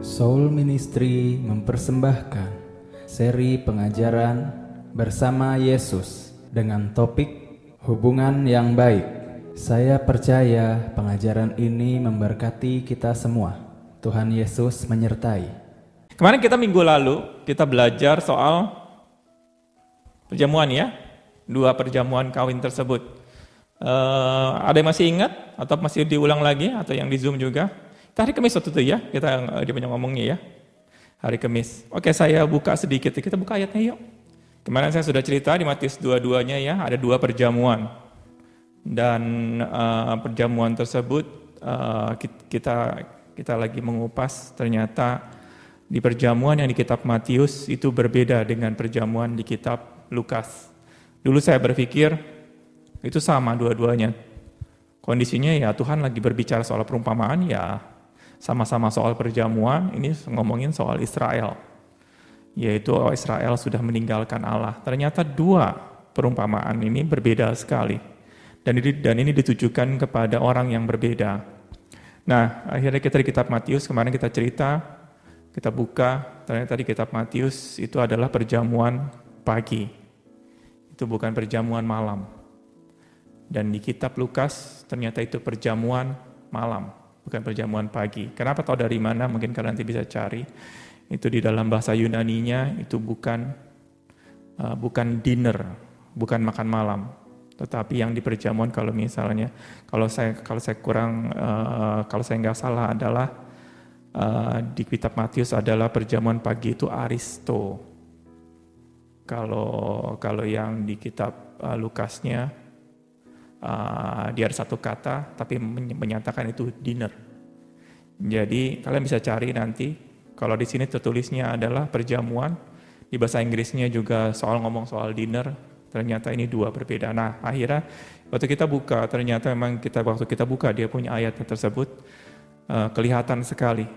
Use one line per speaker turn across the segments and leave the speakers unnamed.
Soul Ministry mempersembahkan seri pengajaran bersama Yesus dengan topik hubungan yang baik. Saya percaya pengajaran ini memberkati kita semua. Tuhan Yesus menyertai.
Kemarin minggu lalu kita belajar soal perjamuan ya, 2 perjamuan kawin tersebut. Ada yang masih ingat atau masih diulang lagi atau yang di Zoom juga? Hari Kamis waktu itu ya, dia banyak ngomongnya ya. Hari Kamis. Oke, saya buka sedikit, kita buka ayatnya yuk. Kemarin saya sudah cerita di Matius 22-nya ya, ada 2 perjamuan. Dan perjamuan tersebut kita lagi mengupas, ternyata di perjamuan yang di kitab Matius itu berbeda dengan perjamuan di kitab Lukas. Dulu saya berpikir itu sama dua-duanya. Kondisinya ya Tuhan lagi berbicara soal perumpamaan ya sama-sama soal perjamuan, ini ngomongin soal Israel. Yaitu Israel sudah meninggalkan Allah. Ternyata 2 perumpamaan ini berbeda sekali. Dan ini ditujukan kepada orang yang berbeda. Nah, akhirnya kita di kitab Matius, kemarin kita cerita, kita buka, ternyata di kitab Matius itu adalah perjamuan pagi. Itu bukan perjamuan malam. Dan di kitab Lukas, ternyata itu perjamuan malam, bukan perjamuan pagi. Kenapa, tahu dari mana? Mungkin kalian nanti bisa cari. Itu di dalam bahasa Yunaninya, itu bukan dinner, bukan makan malam. Tetapi yang di perjamuan kalau misalnya, kalau saya nggak salah adalah di kitab Matius adalah perjamuan pagi itu aristo. Kalau yang di kitab Lukasnya dia ada 1 kata tapi menyatakan itu dinner. Jadi kalian bisa cari nanti. Kalau di sini tertulisnya adalah perjamuan, di bahasa Inggrisnya juga ngomong soal dinner. Ternyata ini 2 berbeda. Nah, akhirnya waktu kita buka, ternyata memang waktu kita buka dia punya ayat tersebut kelihatan sekali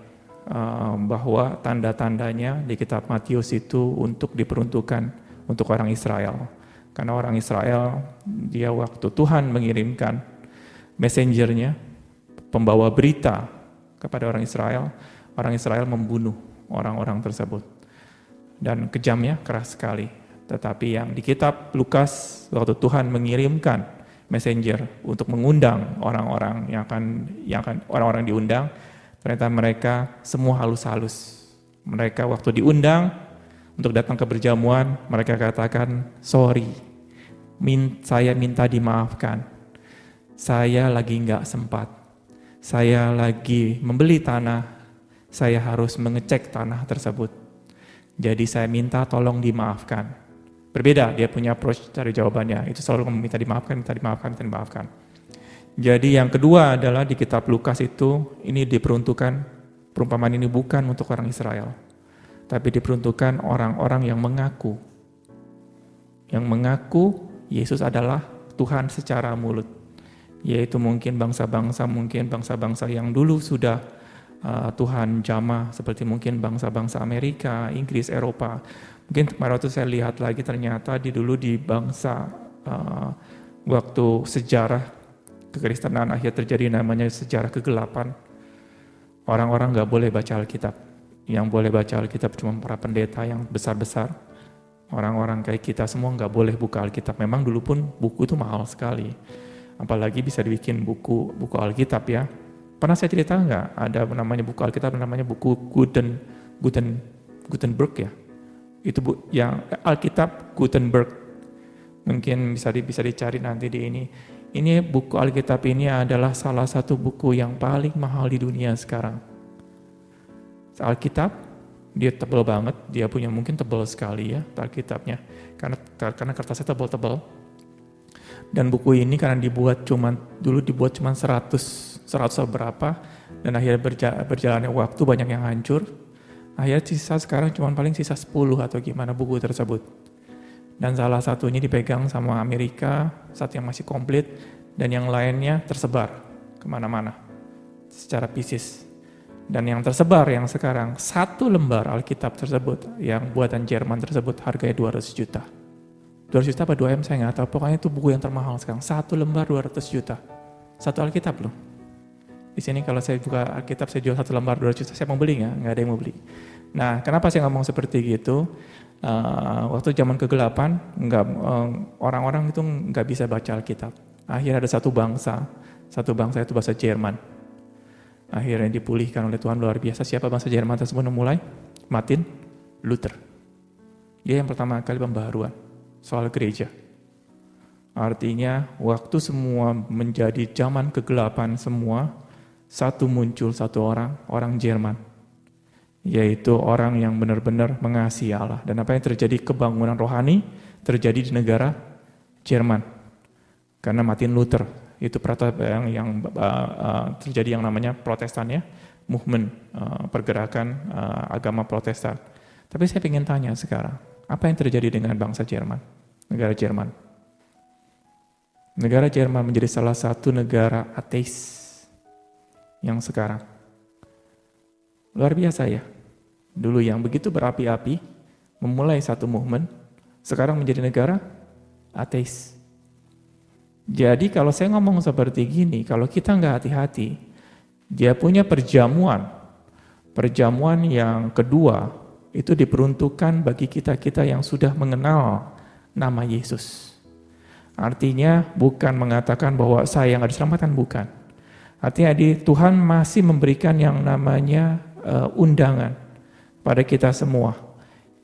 bahwa tanda-tandanya di kitab Matius itu diperuntukkan untuk orang Israel. Karena orang Israel, dia waktu Tuhan mengirimkan messengernya, pembawa berita kepada orang Israel membunuh orang-orang tersebut. Dan kejamnya keras sekali. Tetapi yang di kitab Lukas, waktu Tuhan mengirimkan messenger untuk mengundang orang-orang orang-orang diundang, ternyata mereka semua halus-halus. Mereka waktu diundang untuk datang ke perjamuan, mereka katakan, sorry, saya minta dimaafkan. Saya lagi nggak sempat. Saya lagi membeli tanah, saya harus mengecek tanah tersebut. Jadi saya minta tolong dimaafkan. Berbeda, dia punya approach dari jawabannya. Itu selalu minta dimaafkan. Jadi yang kedua adalah di kitab Lukas itu, ini diperuntukkan, perumpamaan ini bukan untuk orang Israel. Tapi diperuntukkan orang-orang yang mengaku. Yang mengaku Yesus adalah Tuhan secara mulut. Yaitu mungkin bangsa-bangsa yang dulu sudah Tuhan jamah, seperti mungkin bangsa-bangsa Amerika, Inggris, Eropa. Mungkin kemarin waktu saya lihat lagi ternyata dulu di bangsa waktu sejarah kekristenan akhir terjadi namanya sejarah kegelapan. Orang-orang gak boleh baca Alkitab. Yang boleh baca Alkitab cuma para pendeta yang besar-besar. Orang-orang kayak kita semua gak boleh buka Alkitab. Memang dulu pun buku itu mahal sekali. Apalagi bisa dibikin buku Alkitab ya. Pernah saya cerita nggak? Ada namanya buku Alkitab, namanya buku Gutenberg ya. Itu yang Alkitab Gutenberg. Mungkin bisa dicari nanti di ini. Ini buku Alkitab ini adalah salah satu buku yang paling mahal di dunia sekarang. Alkitab dia tebal banget, dia punya mungkin tebal sekali ya Alkitabnya. Karena kertasnya tebal-tebal. Dan buku ini karena dulu dibuat cuma 100 berapa, dan akhirnya berjalannya waktu banyak yang hancur. Akhirnya sekarang cuma paling sisa 10 atau gimana buku tersebut. Dan salah satunya dipegang sama Amerika, satu yang masih komplit, dan yang lainnya tersebar kemana-mana secara pieces. Dan yang tersebar yang sekarang 1 lembar Alkitab tersebut, yang buatan Jerman tersebut harganya 200 juta. 200 juta apa 2M saya nggak tahu, pokoknya itu buku yang termahal sekarang. 1 lembar 200 juta. 1 Alkitab loh. Di sini kalau saya buka Alkitab, saya jual 1 lembar 2 juta, saya mau beli nggak? Nggak ada yang mau beli. Nah, kenapa saya ngomong seperti gitu? Waktu zaman kegelapan, orang-orang itu nggak bisa baca Alkitab. Akhirnya ada satu bangsa itu bahasa Jerman. Akhirnya dipulihkan oleh Tuhan luar biasa. Siapa bangsa Jerman tersebut mulai? Martin Luther. Dia yang pertama kali pembaharuan soal gereja. Artinya waktu semua menjadi zaman kegelapan semua, muncul satu orang Jerman. Yaitu orang yang benar-benar mengasihi Allah. Dan apa yang terjadi, kebangunan rohani terjadi di negara Jerman. Karena Martin Luther, itu yang terjadi yang namanya Protestan ya, movement, pergerakan agama Protestan. Tapi saya ingin tanya sekarang, apa yang terjadi dengan bangsa Jerman, negara Jerman? Negara Jerman menjadi salah satu negara ateis yang sekarang. Luar biasa ya. Dulu yang begitu berapi-api, memulai satu movement, sekarang menjadi negara ateis. Jadi kalau saya ngomong seperti gini, kalau kita nggak hati-hati, dia punya perjamuan yang kedua, itu diperuntukkan bagi kita yang sudah mengenal nama Yesus. Artinya bukan mengatakan bahwa saya nggak diselamatkan, bukan. Artinya Tuhan masih memberikan yang namanya undangan pada kita semua.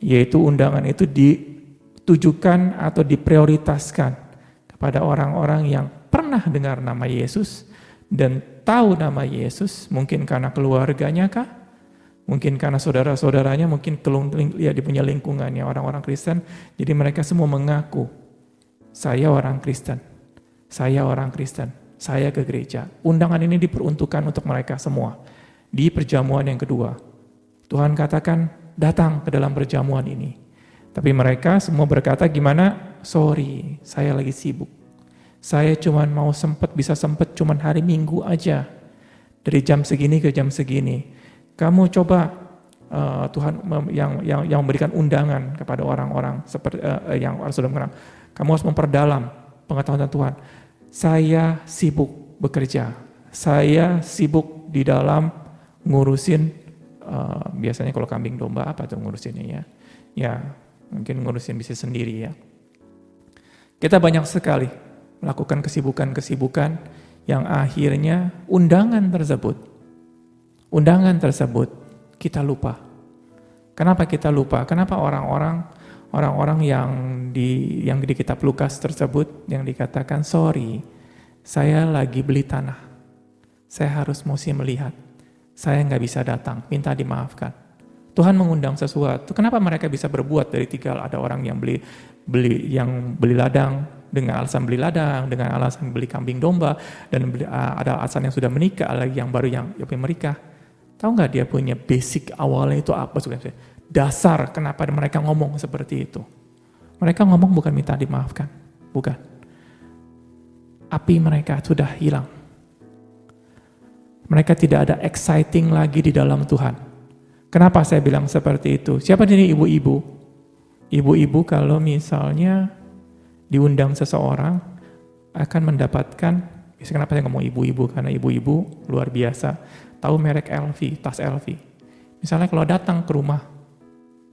Yaitu undangan itu ditujukan atau diprioritaskan kepada orang-orang yang pernah dengar nama Yesus dan tahu nama Yesus, mungkin karena keluarganya kah? Mungkin karena saudara-saudaranya, mungkin dia punya lingkungannya orang-orang Kristen, jadi mereka semua mengaku, saya orang Kristen, saya ke gereja. Undangan ini diperuntukkan untuk mereka semua. Di perjamuan yang kedua, Tuhan katakan, datang ke dalam perjamuan ini. Tapi mereka semua berkata, gimana? Sorry, saya lagi sibuk. Saya cuma bisa sempet cuma hari Minggu aja. Dari jam segini ke jam segini. Kamu coba Tuhan yang memberikan undangan kepada orang-orang seperti yang sudah mengenal. Kamu harus memperdalam pengetahuan Tuhan. Saya sibuk bekerja. Saya sibuk di dalam ngurusin biasanya kalau kambing domba apa tuh ngurusinnya ya? Ya, mungkin ngurusin bisnis sendiri ya. Kita banyak sekali melakukan kesibukan-kesibukan yang akhirnya undangan tersebut kita lupa. Kenapa kita lupa? Kenapa orang-orang yang di kitab Lukas tersebut yang dikatakan, sorry, saya lagi beli tanah, saya harus mesti melihat, saya nggak bisa datang, minta dimaafkan. Tuhan mengundang sesuatu. Kenapa mereka bisa berbuat dari tiga? Ada orang yang beli ladang dengan alasan beli ladang, dengan alasan beli kambing domba, dan ada alasan yang sudah menikah, lagi yang baru yang menikah. Tahu nggak dia punya basic awalnya itu apa? Dasar kenapa mereka ngomong seperti itu. Mereka ngomong bukan minta dimaafkan, bukan. Api mereka sudah hilang. Mereka tidak ada exciting lagi di dalam Tuhan. Kenapa saya bilang seperti itu? Siapa ini ibu-ibu? Ibu-ibu kalau misalnya diundang seseorang akan mendapatkan, kenapa saya ngomong ibu-ibu? Karena ibu-ibu luar biasa, tahu merek LV, tas LV. Misalnya kalau datang ke rumah,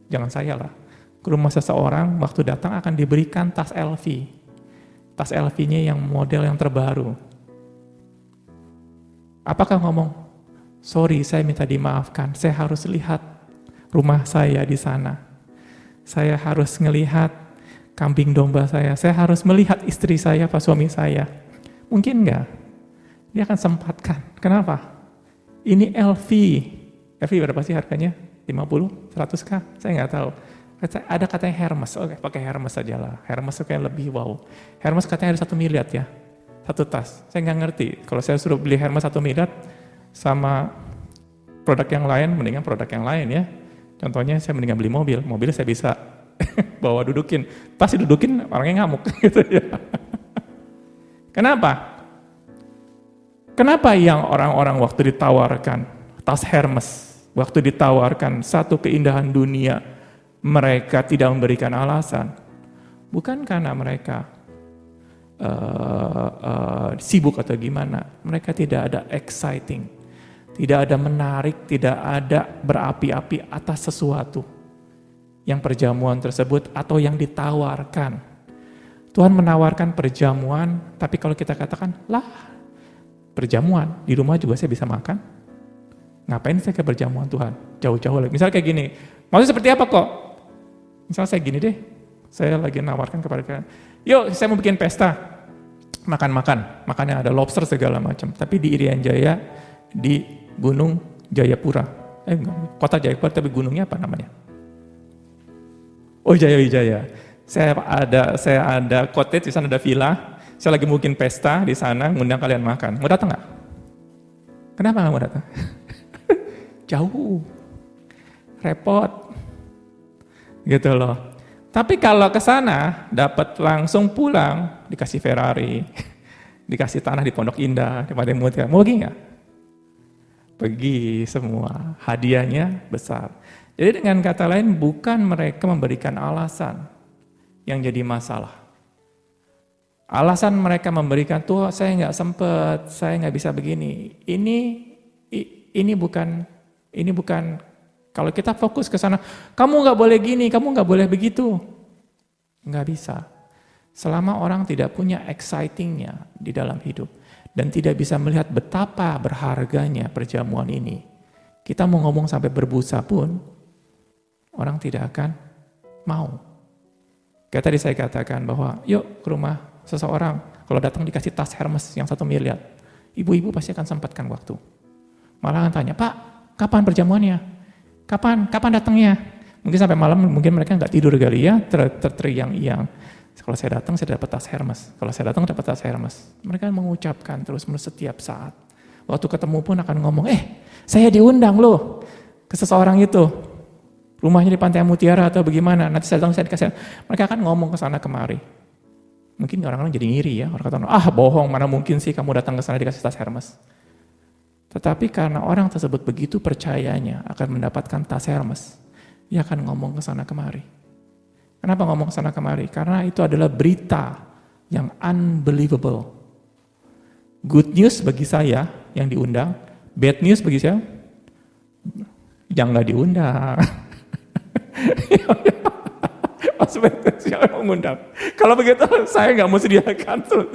jangan saya lah, ke rumah seseorang, waktu datang akan diberikan tas LV. Tas LV-nya yang model yang terbaru. Apakah ngomong, sorry saya minta dimaafkan, saya harus lihat rumah saya di sana. Saya harus ngelihat kambing domba saya harus melihat istri saya, suami saya. Mungkin enggak. Dia akan sempatkan. Kenapa? Ini LV berapa sih harganya? 50? 100k? Saya nggak tahu. Ada katanya Hermes, oke pakai Hermes aja lah. Hermes kayak lebih wow. Hermes katanya ada 1 miliar ya, satu tas. Saya nggak ngerti, kalau saya suruh beli Hermes 1 miliar sama produk yang lain, mendingan produk yang lain ya. Contohnya saya mendingan beli mobil saya bisa bawa dudukin, pasti dudukin orangnya ngamuk gitu ya. Kenapa yang orang-orang waktu ditawarkan tas Hermes, waktu ditawarkan satu keindahan dunia, mereka tidak memberikan alasan? Bukan karena mereka sibuk atau gimana. Mereka tidak ada exciting, tidak ada menarik, tidak ada berapi-api atas sesuatu yang perjamuan tersebut atau yang ditawarkan. Tuhan menawarkan perjamuan, tapi kalau kita katakan, lah perjamuan, di rumah juga saya bisa makan. Ngapain saya ke perjamuan Tuhan? Jauh-jauh lagi. Misalnya kayak gini, maksudnya seperti apa kok? Misalnya saya gini deh, saya lagi nawarkan kepada kalian, yuk saya mau bikin pesta, makannya ada lobster segala macam, tapi di Irian Jaya, di Gunung Jayapura, kota Jayapura, tapi gunungnya apa namanya? Oh Jaya. Saya ada cottage di sana, ada villa, saya lagi mungkin pesta di sana, ngundang kalian makan, mau datang nggak? Kenapa nggak mau datang? Jauh, repot, gitu loh. Tapi kalau ke sana dapat langsung pulang, dikasih Ferrari, dikasih tanah di Pondok Indah, di Padang Mutiara, mau pergi nggak? Pergi semua, hadiahnya besar. Jadi dengan kata lain, bukan mereka memberikan alasan yang jadi masalah. Alasan mereka memberikan, tuh saya nggak sempet, saya nggak bisa begini. Ini bukan. Kalau kita fokus ke sana, kamu nggak boleh gini, kamu nggak boleh begitu. Nggak bisa. Selama orang tidak punya excitingnya di dalam hidup, dan tidak bisa melihat betapa berharganya perjamuan ini, kita mau ngomong sampai berbusa pun, orang tidak akan mau. Kayak tadi saya katakan bahwa, yuk ke rumah seseorang, kalau datang dikasih tas Hermes yang 1 miliar, ibu-ibu pasti akan sempatkan waktu. Malah akan tanya, Pak, kapan perjamuannya? Kapan datangnya? Mungkin sampai malam, mungkin mereka nggak tidur kali ya, terteriang-iang. Kalau saya datang, saya dapat tas Hermes. Kalau saya datang, dapat tas Hermes. Mereka mengucapkan terus-menerus setiap saat. Waktu ketemu pun akan ngomong, saya diundang loh ke seseorang itu. Rumahnya di Pantai Mutiara atau bagaimana, nanti saya datang, saya dikasih. Mereka akan ngomong ke sana kemari. Mungkin orang-orang jadi ngiri ya, orang kata, bohong, mana mungkin sih kamu datang ke sana dikasih tas Hermes. Tetapi karena orang tersebut begitu percayanya akan mendapatkan tas Hermes, dia akan ngomong ke sana kemari. Kenapa ngomong ke sana kemari? Karena itu adalah berita yang unbelievable. Good news bagi saya yang diundang, bad news bagi saya yang nggak diundang. Mas bad news yang mengundang. Kalau begitu saya nggak mau sediakan tuh.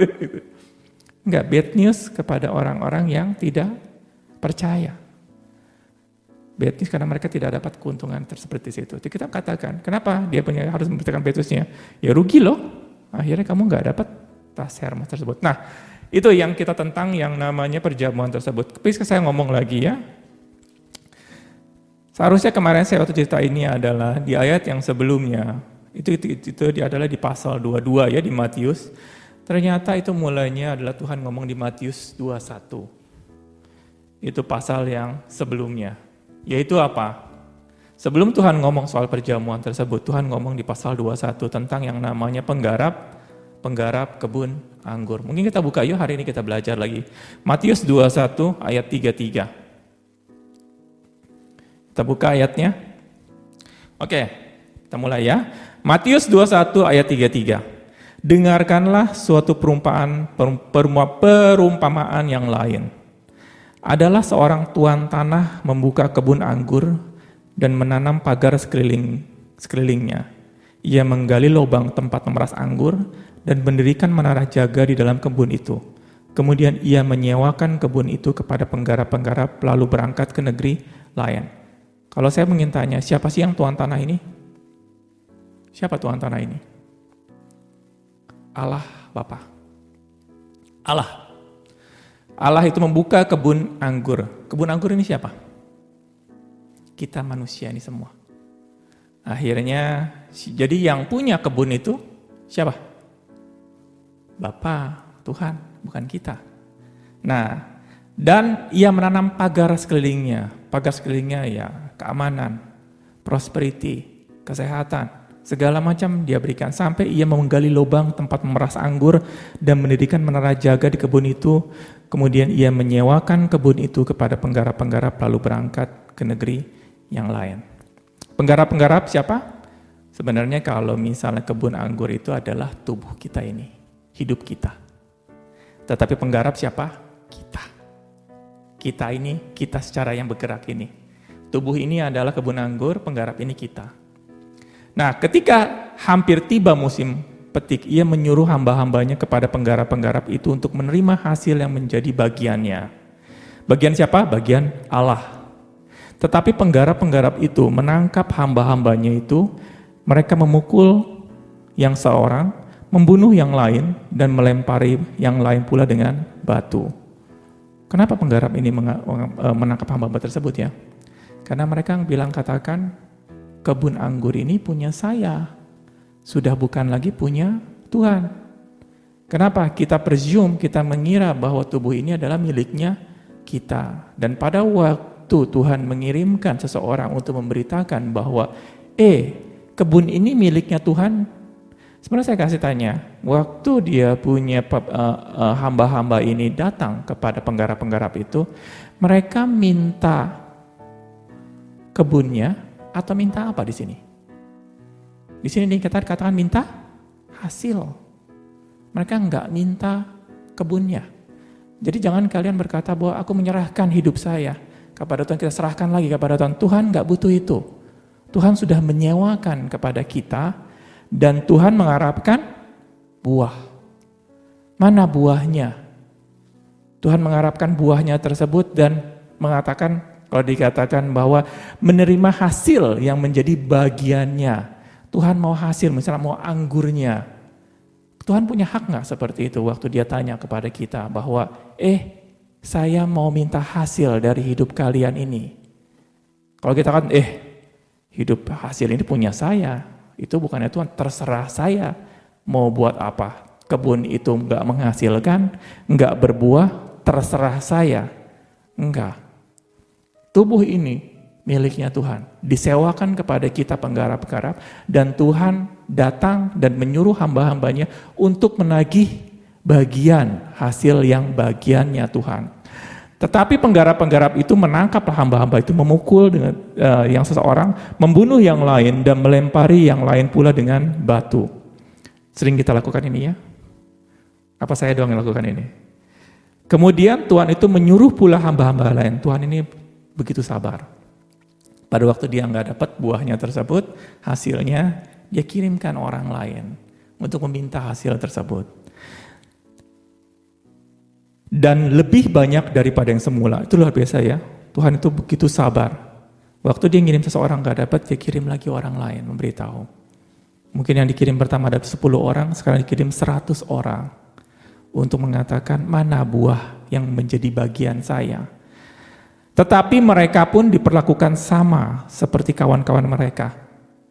Nggak, bad news kepada orang-orang yang tidak percaya. Bad news karena mereka tidak dapat keuntungan seperti itu. Jadi kita katakan, kenapa dia harus memberitakan bad newsnya? Ya rugi loh, akhirnya kamu nggak dapat tas Hermes tersebut. Nah, itu yang kita tentang yang namanya perjamuan tersebut. Tapi saya ngomong lagi ya. Seharusnya kemarin saya waktu cerita ini adalah di ayat yang sebelumnya. Itu adalah di pasal 22 ya di Matius. Ternyata itu mulainya adalah Tuhan ngomong di Matius 21. Itu pasal yang sebelumnya. Yaitu apa? Sebelum Tuhan ngomong soal perjamuan tersebut, Tuhan ngomong di pasal 21 tentang yang namanya penggarap kebun anggur. Mungkin kita buka yuk, hari ini kita belajar lagi. Matius 21 ayat 33. Kita buka ayatnya. Oke, kita mulai ya. Matius 21 ayat 33. Dengarkanlah suatu perumpamaan yang lain. Adalah seorang tuan tanah membuka kebun anggur dan menanam pagar sekelilingnya. Ia menggali lubang tempat memeras anggur dan mendirikan menara jaga di dalam kebun itu. Kemudian ia menyewakan kebun itu kepada penggarap-penggarap lalu berangkat ke negeri lain. Kalau saya ingin tanya, siapa sih yang tuan tanah ini? Siapa tuan tanah ini? Allah Bapa. Allah itu membuka kebun anggur. Kebun anggur ini siapa? Kita manusia ini semua. Akhirnya, jadi yang punya kebun itu siapa? Bapa, Tuhan, bukan kita. Nah, dan ia menanam pagar sekelilingnya. Pagar sekelilingnya ya keamanan, prosperity, kesehatan, segala macam dia berikan. Sampai ia menggali lubang tempat memeras anggur dan mendirikan menara jaga di kebun itu. Kemudian ia menyewakan kebun itu kepada penggarap-penggarap lalu berangkat ke negeri yang lain. Penggarap-penggarap siapa? Sebenarnya kalau misalnya kebun anggur itu adalah tubuh kita ini. hidup kita. Tetapi penggarap siapa? Kita. Kita ini, kita secara yang bergerak ini. Tubuh ini adalah kebun anggur, penggarap ini kita. Nah, ketika hampir tiba musim petik, ia menyuruh hamba-hambanya kepada penggarap-penggarap itu untuk menerima hasil yang menjadi bagiannya. Bagian siapa? Bagian Allah. Tetapi penggarap-penggarap itu menangkap hamba-hambanya itu, mereka memukul yang seorang, membunuh yang lain, dan melempari yang lain pula dengan batu. Kenapa penggarap ini menangkap hamba-hamba tersebut ya? Karena mereka bilang katakan, kebun anggur ini punya saya, sudah bukan lagi punya Tuhan. Kenapa? Kita presume, kita mengira bahwa tubuh ini adalah miliknya kita. Dan pada waktu Tuhan mengirimkan seseorang untuk memberitakan bahwa kebun ini miliknya Tuhan, sebenarnya saya kasih tanya, waktu dia punya hamba-hamba ini datang kepada penggarap-penggarap itu, mereka minta kebunnya atau minta apa di sini? Di sini dikatakan minta hasil. Mereka enggak minta kebunnya. Jadi jangan kalian berkata bahwa aku menyerahkan hidup saya kepada Tuhan, kita serahkan lagi kepada Tuhan. Tuhan enggak butuh itu. Tuhan sudah menyewakan kepada kita dan Tuhan mengharapkan buah. Mana buahnya? Tuhan mengharapkan buahnya tersebut dan mengatakan, kalau dikatakan bahwa menerima hasil yang menjadi bagiannya. Tuhan mau hasil, misalnya mau anggurnya. Tuhan punya hak nggak seperti itu waktu dia tanya kepada kita bahwa, saya mau minta hasil dari hidup kalian ini. Kalau kita kan, hidup hasil ini punya saya. Itu bukannya Tuhan, terserah saya mau buat apa. Kebun itu nggak menghasilkan, nggak berbuah, terserah saya. Enggak. Tubuh ini miliknya Tuhan, disewakan kepada kita penggarap-penggarap, dan Tuhan datang dan menyuruh hamba-hambanya untuk menagih bagian hasil yang bagiannya Tuhan. Tetapi penggarap-penggarap itu menangkap hamba-hamba itu, memukul dengan yang seseorang, membunuh yang lain, dan melempari yang lain pula dengan batu. Sering kita lakukan ini ya? Apa saya doang yang lakukan ini? Kemudian Tuhan itu menyuruh pula hamba-hamba lain. Tuhan ini begitu sabar. Pada waktu dia nggak dapat buahnya tersebut, hasilnya dia kirimkan orang lain untuk meminta hasil tersebut. Dan lebih banyak daripada yang semula. Itu luar biasa ya. Tuhan itu begitu sabar. Waktu dia ngirim seseorang nggak dapat, dia kirim lagi orang lain memberitahu. Mungkin yang dikirim pertama ada 10 orang, sekarang dikirim 100 orang untuk mengatakan mana buah yang menjadi bagian saya. Tetapi mereka pun diperlakukan sama seperti kawan-kawan mereka,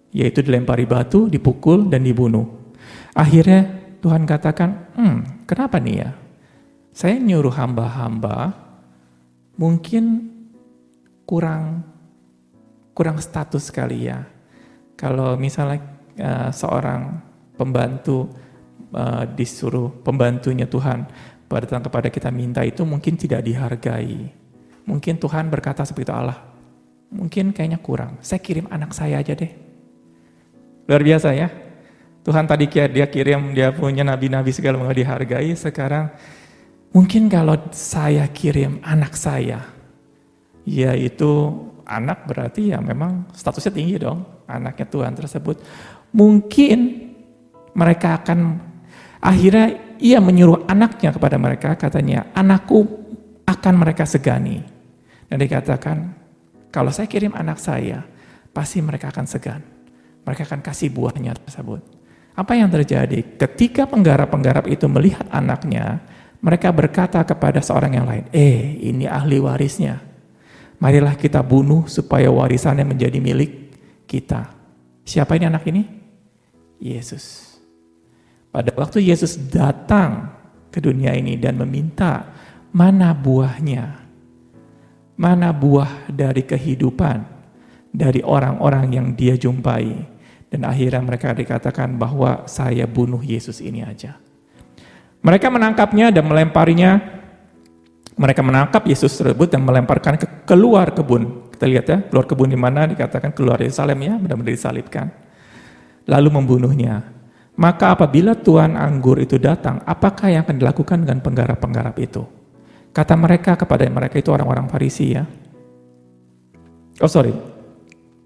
yaitu dilempari batu, dipukul, dan dibunuh. Akhirnya Tuhan katakan, kenapa nih ya? Saya nyuruh hamba-hamba mungkin kurang status kali ya. Kalau misalnya seorang pembantu disuruh pembantunya Tuhan datang kepada kita minta itu mungkin tidak dihargai. Mungkin Tuhan berkata seperti itu, Allah, mungkin kayaknya kurang. Saya kirim anak saya aja deh. Luar biasa ya. Tuhan tadi dia kirim, dia punya nabi-nabi segala macam dihargai. Sekarang mungkin kalau saya kirim anak saya, yaitu anak berarti ya memang statusnya tinggi dong, anaknya Tuhan tersebut. Mungkin mereka akan, akhirnya ia menyuruh anaknya kepada mereka, katanya, anakku akan mereka segani. Dan dikatakan, kalau saya kirim anak saya, pasti mereka akan segan. Mereka akan kasih buahnya tersebut. Apa yang terjadi? Ketika penggarap-penggarap itu melihat anaknya, mereka berkata kepada seorang yang lain, ini ahli warisnya. Marilah kita bunuh supaya warisannya menjadi milik kita. Siapa ini anak ini? Yesus. Pada waktu Yesus datang ke dunia ini dan meminta, mana buahnya? Mana buah dari kehidupan dari orang-orang yang dia jumpai? Dan akhirnya mereka dikatakan bahwa saya bunuh Yesus ini aja. Mereka menangkapnya dan melemparinya. Mereka menangkap Yesus tersebut dan melemparkan keluar kebun. Kita lihat ya, keluar kebun di mana dikatakan keluar Yerusalem ya, benar-benar disalibkan. Lalu membunuhnya. Maka apabila tuan anggur itu datang, apakah yang akan dilakukan dengan penggarap-penggarap itu? Kata mereka kepada mereka itu orang-orang Farisi ya.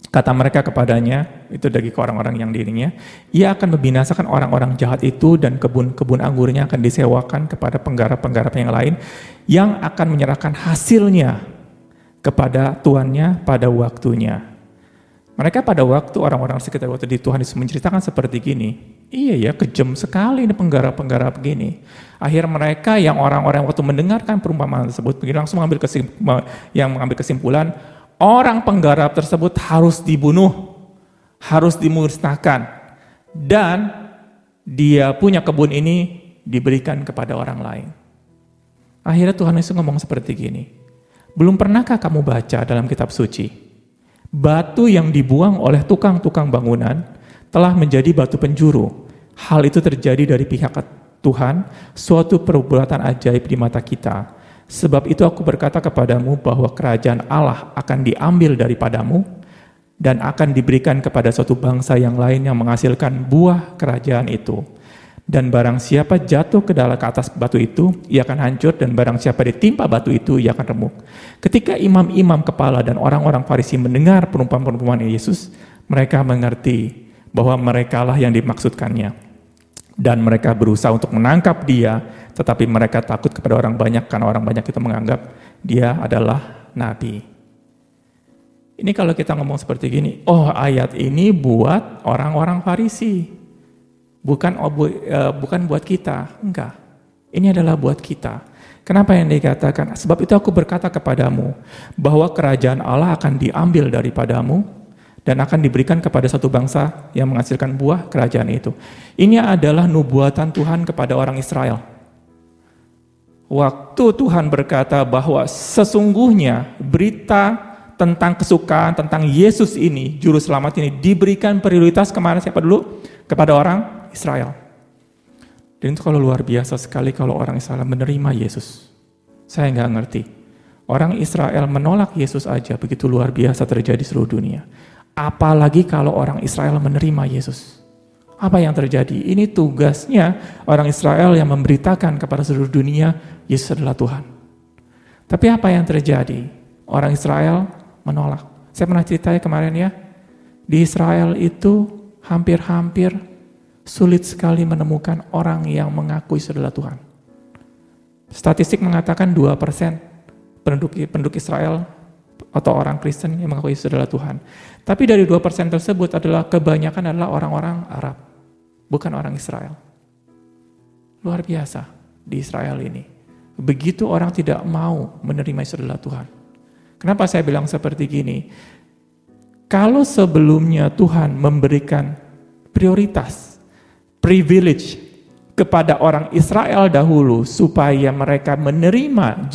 Kata mereka kepadanya, itu dari orang-orang yang dirinya, ia akan membinasakan orang-orang jahat itu dan kebun-kebun anggurnya akan disewakan kepada penggarap-penggarap yang lain yang akan menyerahkan hasilnya kepada tuannya pada waktunya. Mereka pada waktu orang-orang sekitar waktu di Tuhan Yesus menceritakan seperti gini, iya ya kejam sekali ini penggarap-penggarap gini. Akhir mereka yang orang-orang waktu mendengarkan perumpamaan tersebut, langsung mengambil kesimpulan, orang penggarap tersebut harus dibunuh, harus dimusnahkan, dan dia punya kebun ini diberikan kepada orang lain. Akhirnya Tuhan Yesus ngomong seperti gini, belum pernahkah kamu baca dalam kitab suci? Batu yang dibuang oleh tukang-tukang bangunan telah menjadi batu penjuru. Hal itu terjadi dari pihak Tuhan, suatu perbuatan ajaib di mata kita. Sebab itu aku berkata kepadamu bahwa kerajaan Allah akan diambil daripadamu dan akan diberikan kepada suatu bangsa yang lain yang menghasilkan buah kerajaan itu. Dan barang siapa jatuh ke atas batu itu, ia akan hancur, dan barang siapa ditimpa batu itu, ia akan remuk. Ketika imam-imam kepala dan orang-orang Farisi mendengar perumpamaan Yesus, mereka mengerti bahwa merekalah yang dimaksudkannya. Dan mereka berusaha untuk menangkap dia, tetapi mereka takut kepada orang banyak, karena orang banyak itu menganggap dia adalah nabi. Ini kalau kita ngomong seperti gini, oh ayat ini buat orang-orang Farisi. Bukan buat kita, enggak. Ini adalah buat kita. Kenapa yang dikatakan? Sebab itu aku berkata kepadamu, bahwa kerajaan Allah akan diambil daripadamu, dan akan diberikan kepada satu bangsa yang menghasilkan buah kerajaan itu. Ini adalah nubuatan Tuhan kepada orang Israel. Waktu Tuhan berkata bahwa sesungguhnya berita tentang kesukaan, tentang Yesus ini, Juru Selamat ini, diberikan prioritas kemana siapa dulu? Kepada orang Israel. Dan itu kalau luar biasa sekali kalau orang Israel menerima Yesus. Saya nggak ngerti. Orang Israel menolak Yesus aja begitu luar biasa terjadi di seluruh dunia. Apalagi kalau orang Israel menerima Yesus. Apa yang terjadi? Ini tugasnya orang Israel yang memberitakan kepada seluruh dunia Yesus adalah Tuhan. Tapi apa yang terjadi? Orang Israel menolak. Saya pernah ceritanya kemarin ya. Di Israel itu hampir-hampir sulit sekali menemukan orang yang mengakui adalah Tuhan. Statistik mengatakan 2% penduduk Israel atau orang Kristen yang mengakui adalah Tuhan. Tapi dari 2% tersebut adalah kebanyakan adalah orang-orang Arab, bukan orang Israel. Luar biasa di Israel ini. Begitu orang tidak mau menerima adalah Tuhan. Kenapa saya bilang seperti gini? Kalau sebelumnya Tuhan memberikan prioritas, privilege kepada orang Israel dahulu supaya mereka menerima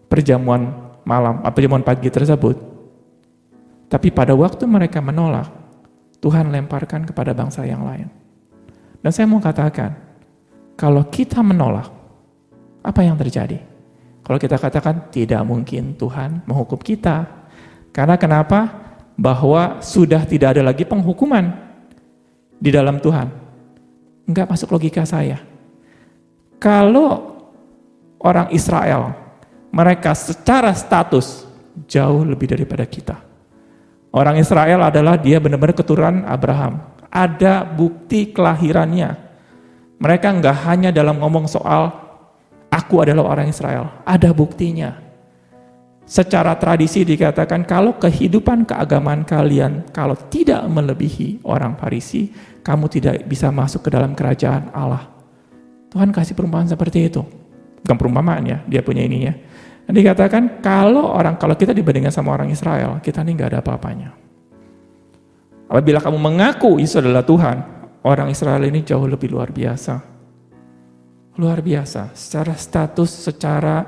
perjamuan malam, perjamuan pagi tersebut. Tapi pada waktu mereka menolak, Tuhan lemparkan kepada bangsa yang lain. Dan saya mau katakan, kalau kita menolak, apa yang terjadi? Kalau kita katakan tidak mungkin Tuhan menghukum kita. Karena kenapa? Bahwa sudah tidak ada lagi penghukuman di dalam Tuhan. Enggak masuk logika saya. Kalau orang Israel, mereka secara status jauh lebih daripada kita. Orang Israel adalah dia benar-benar keturunan Abraham. Ada bukti kelahirannya. Mereka enggak hanya dalam ngomong soal aku adalah orang Israel. Ada buktinya. Secara tradisi dikatakan kalau kehidupan keagamaan kalian kalau tidak melebihi orang Farisi, kamu tidak bisa masuk ke dalam kerajaan Allah. Tuhan kasih perumpamaan seperti itu. Bukan perumpamaan ya, dia punya ininya. Dan dikatakan kalau kita dibandingkan sama orang Israel, kita ini nggak ada apa-apanya. Apabila kamu mengaku Yesus adalah Tuhan, orang Israel ini jauh lebih luar biasa. Luar biasa, secara status, secara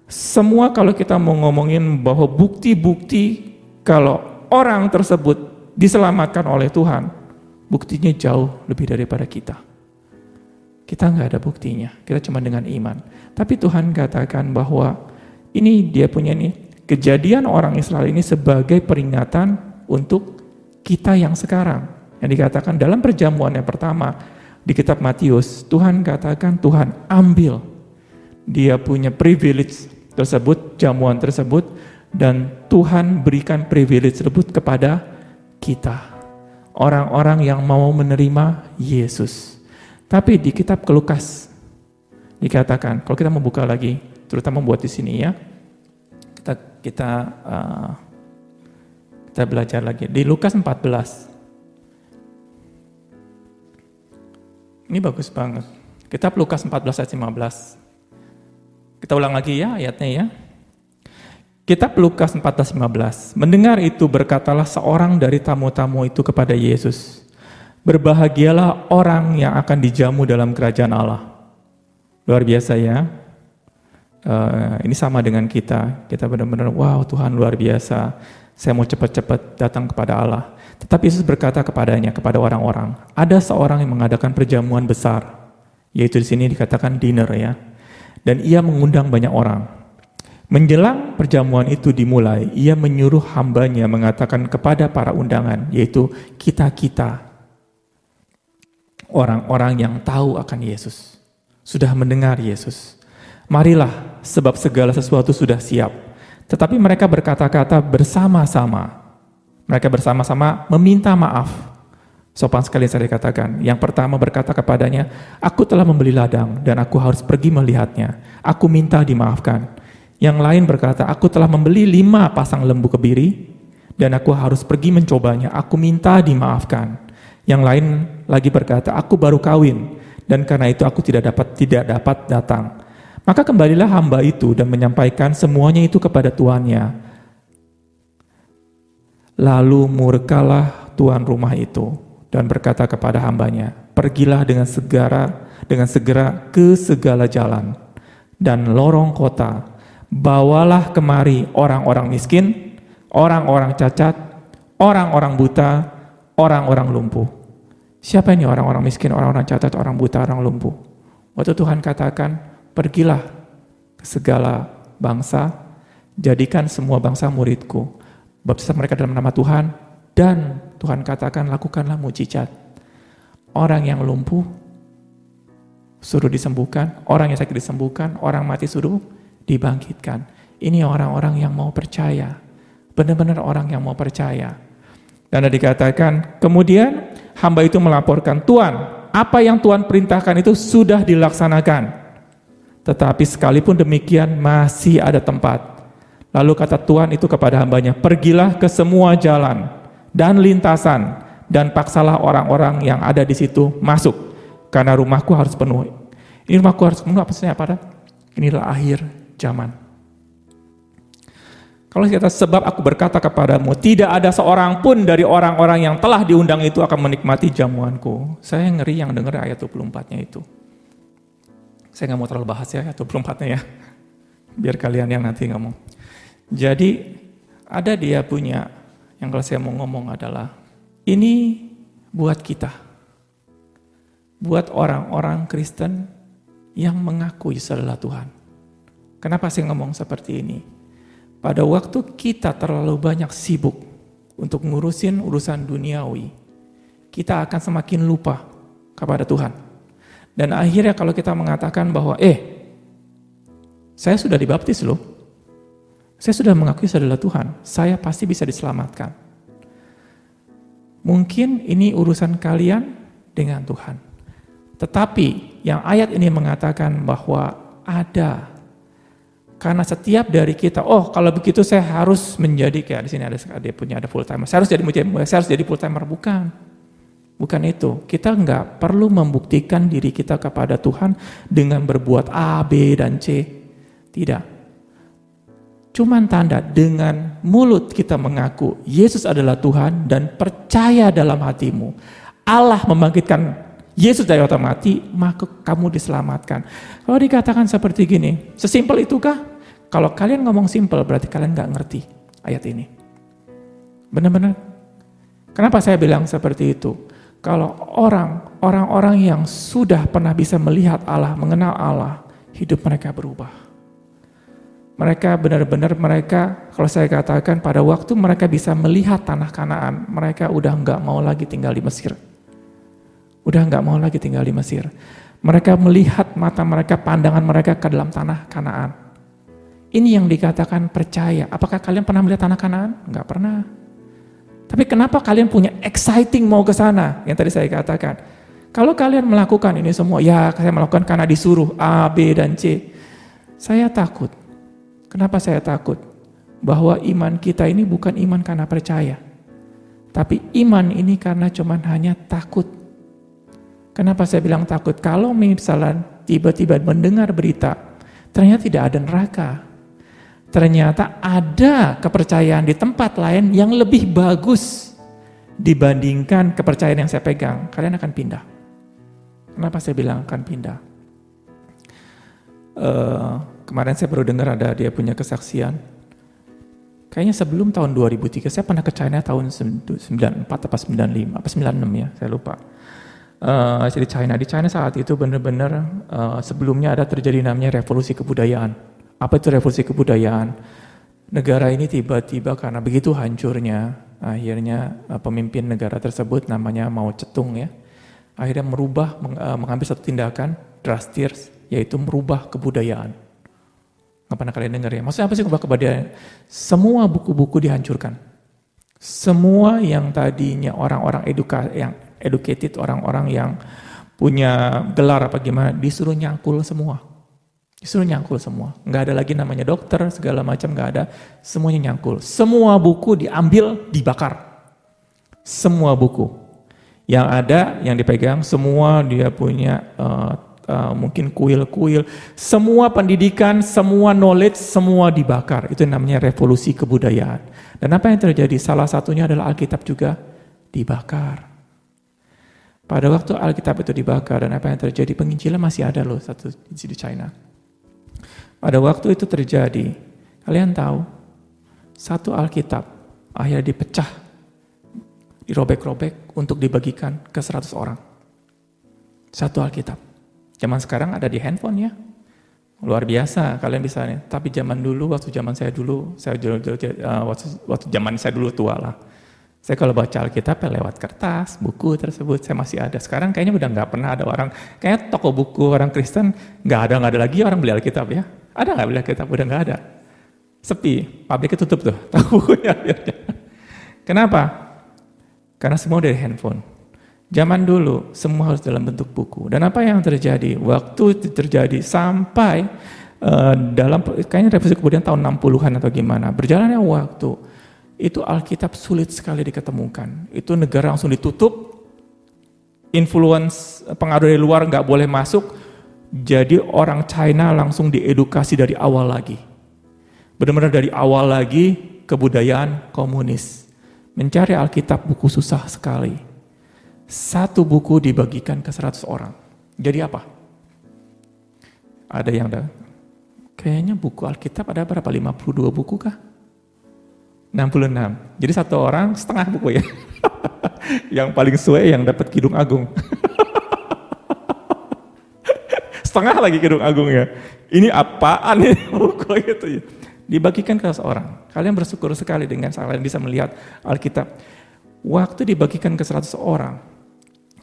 semua kalau kita mau ngomongin bahwa bukti-bukti kalau orang tersebut diselamatkan oleh Tuhan, buktinya jauh lebih daripada kita. Kita nggak ada buktinya, kita cuma dengan iman. Tapi Tuhan katakan bahwa ini dia punya nih, kejadian orang Israel ini sebagai peringatan untuk kita yang sekarang. yang dikatakan dalam perjamuan yang pertama di kitab Matius, Tuhan katakan Tuhan ambil, dia punya privilege tersebut, jamuan tersebut, dan Tuhan berikan privilege tersebut kepada kita, orang-orang yang mau menerima Yesus. Tapi di kitab Lukas dikatakan, kalau kita membuka lagi, terutama buat di sini ya, kita belajar lagi di Lukas 14. Ini bagus banget. Kitab Lukas 14 ayat 15. Kita ulang lagi ya ayatnya ya. Kitab Lukas 14:15. Mendengar itu berkatalah seorang dari tamu-tamu itu kepada Yesus, berbahagialah orang yang akan dijamu dalam kerajaan Allah. Luar biasa ya. Ini sama dengan kita. Kita benar-benar, wow Tuhan luar biasa. Saya mau cepat-cepat datang kepada Allah. Tetapi Yesus berkata kepadanya, kepada orang-orang, ada seorang yang mengadakan perjamuan besar, yaitu di sini dikatakan dinner ya. Dan ia mengundang banyak orang. Menjelang perjamuan itu dimulai, ia menyuruh hambanya mengatakan kepada para undangan, yaitu kita-kita, orang-orang yang tahu akan Yesus, sudah mendengar Yesus. Marilah, sebab segala sesuatu sudah siap. Tetapi mereka berkata-kata bersama-sama. Mereka bersama-sama meminta maaf. Sopan sekali saya dikatakan. Yang pertama berkata kepadanya, aku telah membeli ladang dan aku harus pergi melihatnya. Aku minta dimaafkan. Yang lain berkata, aku telah membeli 5 pasang lembu kebiri dan aku harus pergi mencobanya. Aku minta dimaafkan. Yang lain lagi berkata, aku baru kawin dan karena itu aku tidak dapat datang. Maka kembalilah hamba itu dan menyampaikan semuanya itu kepada tuannya. Lalu murkalah tuan rumah itu dan berkata kepada hambanya, pergilah dengan segera ke segala jalan dan lorong kota. Bawalah kemari orang-orang miskin, orang-orang cacat, orang-orang buta, orang-orang lumpuh. Siapa ini orang-orang miskin, orang-orang cacat, orang buta, orang lumpuh? Waktu Tuhan katakan, pergilah ke segala bangsa, jadikan semua bangsa muridku. Baptislah mereka dalam nama Tuhan, dan Tuhan katakan, lakukanlah mujizat. Orang yang lumpuh, suruh disembuhkan, orang yang sakit disembuhkan, orang mati suruh dibangkitkan. Ini orang-orang yang mau percaya, benar-benar orang yang mau percaya. Dan dikatakan, kemudian hamba itu melaporkan, Tuhan, apa yang Tuhan perintahkan itu sudah dilaksanakan. Tetapi sekalipun demikian masih ada tempat. Lalu kata Tuhan itu kepada hambanya, pergilah ke semua jalan dan lintasan dan paksalah orang-orang yang ada di situ masuk, karena rumahku harus penuh. Ini rumahku harus penuh, apa maksudnya? Inilah akhir zaman. Kalau kita sebab aku berkata kepadamu, tidak ada seorang pun dari orang-orang yang telah diundang itu akan menikmati jamuanku. Saya ngeri yang dengar ayat 24-nya itu. Saya nggak mau terlalu bahas ya ayat 24-nya ya. Biar kalian yang nanti ngomong. Jadi ada dia punya, yang kalau saya mau ngomong adalah, ini buat kita. Buat orang-orang Kristen yang mengaku Yesus adalah Tuhan. Kenapa saya ngomong seperti ini? Pada waktu kita terlalu banyak sibuk untuk ngurusin urusan duniawi, kita akan semakin lupa kepada Tuhan. Dan akhirnya kalau kita mengatakan bahwa, saya sudah dibaptis loh, saya sudah mengakui Yesus adalah Tuhan, saya pasti bisa diselamatkan. Mungkin ini urusan kalian dengan Tuhan. Tetapi yang ayat ini mengatakan bahwa ada. Karena setiap dari kita, kalau begitu saya harus menjadi, kayak di sini ada full timer. Saya harus jadi full timer, bukan itu. Kita nggak perlu membuktikan diri kita kepada Tuhan dengan berbuat A, B, dan C. Tidak. Cuman tanda dengan mulut kita mengaku Yesus adalah Tuhan dan percaya dalam hatimu Allah membangkitkan Yesus dari orang mati, maka kamu diselamatkan. Kalau dikatakan seperti gini, sesimpel itukah? Kalau kalian ngomong simpel, berarti kalian nggak ngerti ayat ini. Benar-benar. Kenapa saya bilang seperti itu? Kalau orang-orang yang sudah pernah bisa melihat Allah, mengenal Allah, hidup mereka berubah. Mereka benar-benar kalau saya katakan pada waktu mereka bisa melihat tanah Kanaan, mereka udah nggak mau lagi tinggal di Mesir. Udah nggak mau lagi tinggal di Mesir. Mereka melihat mata mereka, pandangan mereka ke dalam tanah Kanaan. Ini yang dikatakan percaya. Apakah kalian pernah melihat tanah Kanaan? Nggak pernah. Tapi kenapa kalian punya exciting mau ke sana? Yang tadi saya katakan. Kalau kalian melakukan ini semua, ya saya melakukan karena disuruh A, B, dan C. Saya takut. Kenapa saya takut? Bahwa iman kita ini bukan iman karena percaya. Tapi iman ini karena cuman hanya takut. Kenapa saya bilang takut? Kalau misalnya tiba-tiba mendengar berita, ternyata tidak ada neraka. Ternyata ada kepercayaan di tempat lain yang lebih bagus dibandingkan kepercayaan yang saya pegang. Kalian akan pindah. Kenapa saya bilang akan pindah? Kemarin saya baru dengar ada dia punya kesaksian. Kayaknya sebelum tahun 2003, saya pernah ke China tahun 94 atau 95, apa 96 ya, saya lupa. Di China saat itu benar-benar sebelumnya ada terjadi namanya revolusi kebudayaan. Apa itu revolusi kebudayaan? Negara ini tiba-tiba karena begitu hancurnya, akhirnya pemimpin negara tersebut namanya Mao Zedong ya, akhirnya mengambil satu tindakan drastis, yaitu merubah kebudayaan. Nggak pernah kalian dengar ya? Maksudnya apa sih merubah kebudayaan? Semua buku-buku dihancurkan. Semua yang tadinya orang-orang yang educated, orang-orang yang punya gelar apa gimana, disuruh nyangkul semua. Disuruh nyangkul semua. Nggak ada lagi namanya dokter, segala macam nggak ada. Semuanya nyangkul. Semua buku diambil, dibakar. Semua buku. Yang ada, yang dipegang, semua dia punya mungkin kuil-kuil, semua pendidikan, semua knowledge, semua dibakar. Itu namanya revolusi kebudayaan. Dan apa yang terjadi? Salah satunya adalah Alkitab juga dibakar. Pada waktu Alkitab itu dibakar dan apa yang terjadi? Penginjilan masih ada loh satu di China. Pada waktu itu terjadi, kalian tahu, satu Alkitab akhirnya dipecah, dirobek-robek untuk dibagikan ke 100 orang. Satu Alkitab. Zaman sekarang ada di handphone ya. Luar biasa kalian bisa nih. Tapi zaman dulu, waktu zaman saya dulu tua lah. Saya kalau baca Alkitab ya lewat kertas, buku tersebut saya masih ada. Sekarang kayaknya udah nggak pernah ada orang, kayaknya toko buku orang Kristen nggak ada lagi orang beli Alkitab ya. Ada nggak beli Alkitab? Udah nggak ada. Sepi, pabriknya tutup tuh, toko bukunya. Kenapa? Karena semua dari handphone. Zaman dulu semua harus dalam bentuk buku. Dan apa yang terjadi? Waktu itu terjadi sampai kayaknya revolusi kemudian tahun 60-an atau gimana. Berjalannya waktu, itu Alkitab sulit sekali diketemukan. Itu negara langsung ditutup, influence pengaruh dari luar nggak boleh masuk. Jadi orang China langsung diedukasi dari awal lagi. Benar-benar dari awal lagi kebudayaan komunis. Mencari Alkitab buku susah sekali. Satu buku dibagikan ke 100 orang. Jadi apa? Ada yang kayaknya buku Alkitab ada berapa? 52 buku kah? 66. Jadi satu orang setengah buku ya. Yang paling suwe yang dapat Kidung Agung. Setengah lagi Kidung Agung ya. Ini apaan ini buku gitu ya. Dibagikan ke 100 orang. Kalian bersyukur sekali dengan kalian bisa melihat Alkitab. Waktu dibagikan ke 100 orang,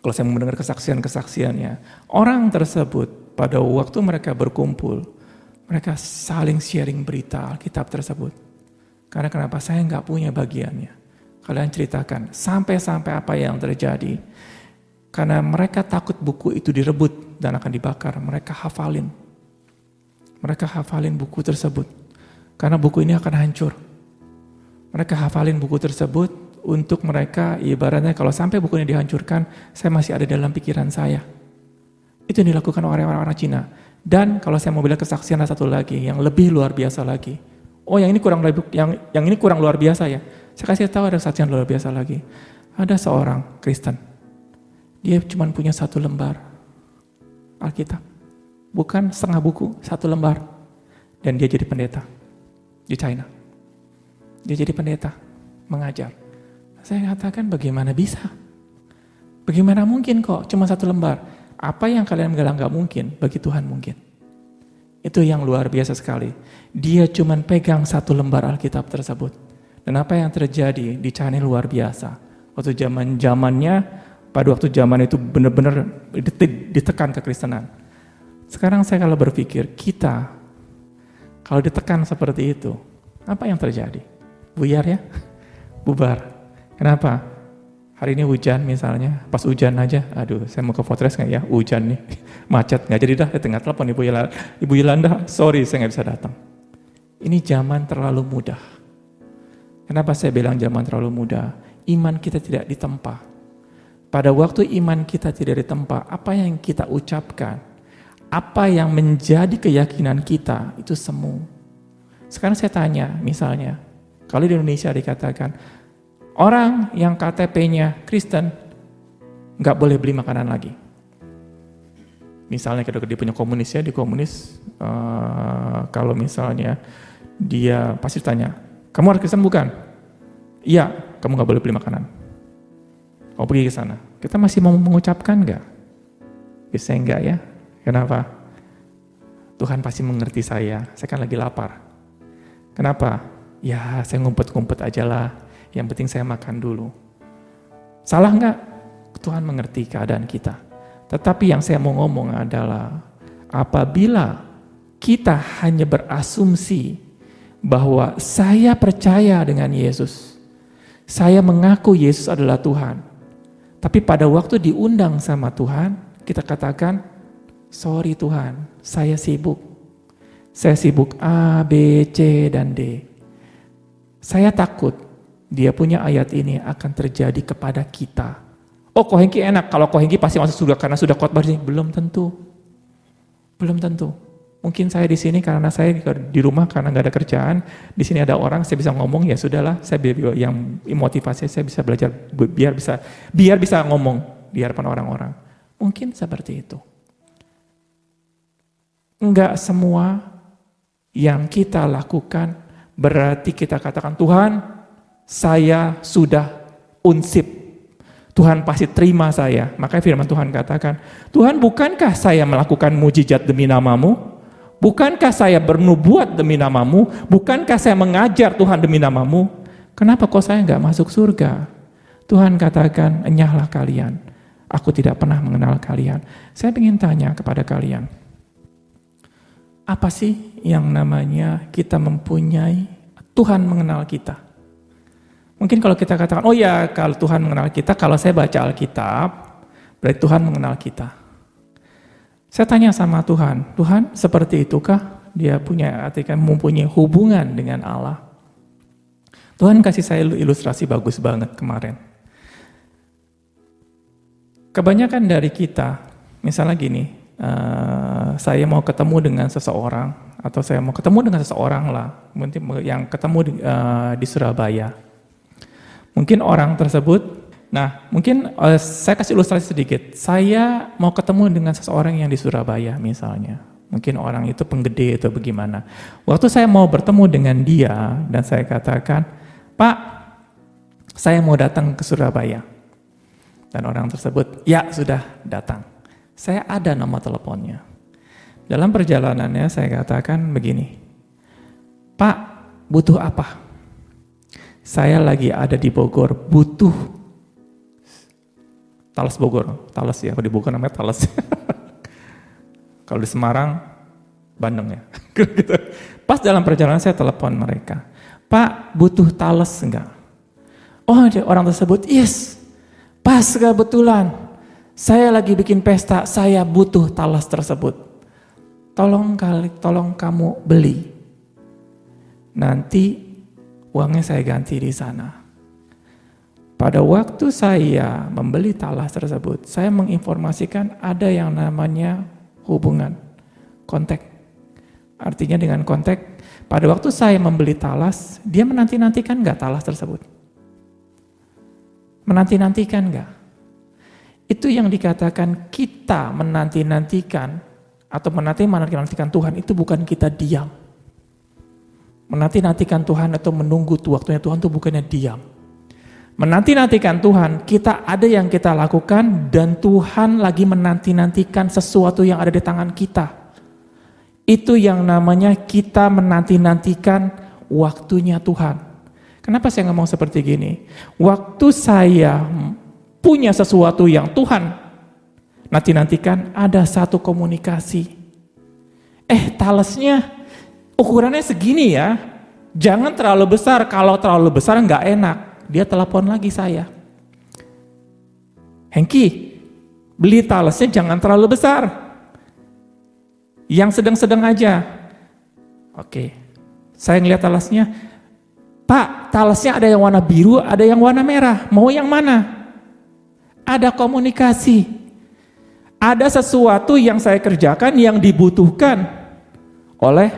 kalau saya mendengar kesaksian-kesaksiannya, orang tersebut pada waktu mereka berkumpul, mereka saling sharing berita Alkitab tersebut. Karena kenapa? Saya nggak punya bagiannya. Kalian ceritakan, sampai-sampai apa yang terjadi. Karena mereka takut buku itu direbut dan akan dibakar, mereka hafalin. Mereka hafalin buku tersebut. Karena buku ini akan hancur. Mereka hafalin buku tersebut, untuk mereka ibaratnya kalau sampai bukunya dihancurkan, saya masih ada dalam pikiran saya. Itu yang dilakukan orang-orang Cina. Dan kalau saya mau bilang kesaksian satu lagi yang lebih luar biasa lagi. Oh yang ini kurang luar biasa ya. Saya kasih tahu ada kesaksian luar biasa lagi. Ada seorang Kristen. Dia cuma punya 1 lembar Alkitab. Bukan setengah buku, 1 lembar. Dan dia jadi pendeta di China. Dia jadi pendeta, mengajar. Saya katakan bagaimana bisa? Bagaimana mungkin kok cuma 1 lembar? Apa yang kalian bilang gak mungkin, bagi Tuhan mungkin. Itu yang luar biasa sekali. Dia cuman pegang satu lembar Alkitab tersebut. Dan apa yang terjadi di China luar biasa. Waktu pada waktu zaman itu benar-benar ditekan kekristenan. Sekarang saya kalau berpikir, kita kalau ditekan seperti itu, apa yang terjadi? Buyar ya? Bubar. Kenapa? Hari ini hujan misalnya, pas hujan aja, aduh saya mau ke Fortress nggak ya, hujan nih, macet, nggak jadi dah, tengah telepon Ibu Yolanda, sorry saya nggak bisa datang. Ini zaman terlalu mudah. Kenapa saya bilang zaman terlalu mudah? Iman kita tidak ditempa. Pada waktu iman kita tidak ditempa, apa yang kita ucapkan, apa yang menjadi keyakinan kita, itu semu. Sekarang saya tanya, misalnya, kalau di Indonesia dikatakan, orang yang KTP-nya Kristen nggak boleh beli makanan lagi. Misalnya dia punya komunis ya, di komunis kalau misalnya dia pasti tanya, kamu orang Kristen bukan? Iya, kamu nggak boleh beli makanan. Kamu pergi ke sana. Kita masih mau mengucapkan nggak? Bisa enggak ya? Kenapa? Tuhan pasti mengerti saya kan lagi lapar. Kenapa? Ya saya ngumpet-ngumpet aja lah. Yang penting saya makan dulu. Salah nggak? Tuhan mengerti keadaan kita. Tetapi yang saya mau ngomong adalah, apabila kita hanya berasumsi bahwa saya percaya dengan Yesus, saya mengaku Yesus adalah Tuhan, tapi pada waktu diundang sama Tuhan, kita katakan, sorry Tuhan, saya sibuk. Saya sibuk A, B, C, dan D. Saya takut dia punya ayat ini akan terjadi kepada kita. Oh, Ko Hengki enak, kalau Ko Hengki pasti masuk surga karena sudah khotbah di sini. Belum tentu. Belum tentu. Mungkin saya di sini karena saya di rumah karena nggak ada kerjaan, di sini ada orang, saya bisa ngomong, ya sudahlah, saya yang motivasi saya bisa belajar biar bisa ngomong di hadapan orang-orang. Mungkin seperti itu. Enggak semua yang kita lakukan berarti kita katakan, Tuhan, saya sudah unsip. Tuhan pasti terima saya. Makanya firman Tuhan katakan, Tuhan, bukankah saya melakukan mujizat demi namamu? Bukankah saya bernubuat demi namamu? Bukankah saya mengajar Tuhan demi namamu? Kenapa kok saya nggak masuk surga? Tuhan katakan, enyahlah kalian. Aku tidak pernah mengenal kalian. Saya ingin tanya kepada kalian, apa sih yang namanya kita mempunyai Tuhan mengenal kita? Mungkin kalau kita katakan, oh ya kalau Tuhan mengenal kita, kalau saya baca Alkitab, berarti Tuhan mengenal kita. Saya tanya sama Tuhan, Tuhan seperti itukah dia mempunyai hubungan dengan Allah? Tuhan kasih saya ilustrasi bagus banget kemarin. Kebanyakan dari kita, misalnya gini, saya mau ketemu dengan seseorang, atau saya mau ketemu dengan seseorang lah, mungkin yang ketemu di Surabaya. Mungkin orang tersebut, mungkin saya kasih ilustrasi sedikit. Saya mau ketemu dengan seseorang yang di Surabaya misalnya. Mungkin orang itu penggede atau bagaimana. Waktu saya mau bertemu dengan dia dan saya katakan, Pak, saya mau datang ke Surabaya. Dan orang tersebut, ya sudah datang. Saya ada nomor teleponnya. Dalam perjalanannya saya katakan begini, Pak, butuh apa? Saya lagi ada di Bogor, butuh talas Bogor, talas ya, kalau di Bogor namanya talas. Kalau di Semarang, Bandung ya. Pas dalam perjalanan saya telepon mereka, Pak, butuh talas enggak? Oh, orang tersebut, yes, pas kebetulan, saya lagi bikin pesta, saya butuh talas tersebut. Tolong kamu beli. Nanti uangnya saya ganti di sana. Pada waktu saya membeli talas tersebut, saya menginformasikan ada yang namanya hubungan, kontak. Artinya dengan kontak, pada waktu saya membeli talas, dia menanti-nantikan nggak talas tersebut? Menanti-nantikan nggak? Itu yang dikatakan kita menanti-nantikan, atau menanti-nantikan Tuhan, itu bukan kita diam. Menanti-nantikan Tuhan atau menunggu waktunya Tuhan itu bukannya diam. Menanti-nantikan Tuhan, kita ada yang kita lakukan dan Tuhan lagi menanti-nantikan sesuatu yang ada di tangan kita. Itu yang namanya kita menanti-nantikan waktunya Tuhan. Kenapa saya ngomong seperti gini? Waktu saya punya sesuatu yang Tuhan nanti-nantikan, ada satu komunikasi. Talesnya ukurannya segini ya, jangan terlalu besar, kalau terlalu besar nggak enak. Dia telepon lagi saya. Hengki, beli talesnya jangan terlalu besar. Yang sedang-sedang aja. Oke, saya ngeliat talasnya, Pak, talasnya ada yang warna biru, ada yang warna merah, mau yang mana? Ada komunikasi. Ada sesuatu yang saya kerjakan yang dibutuhkan oleh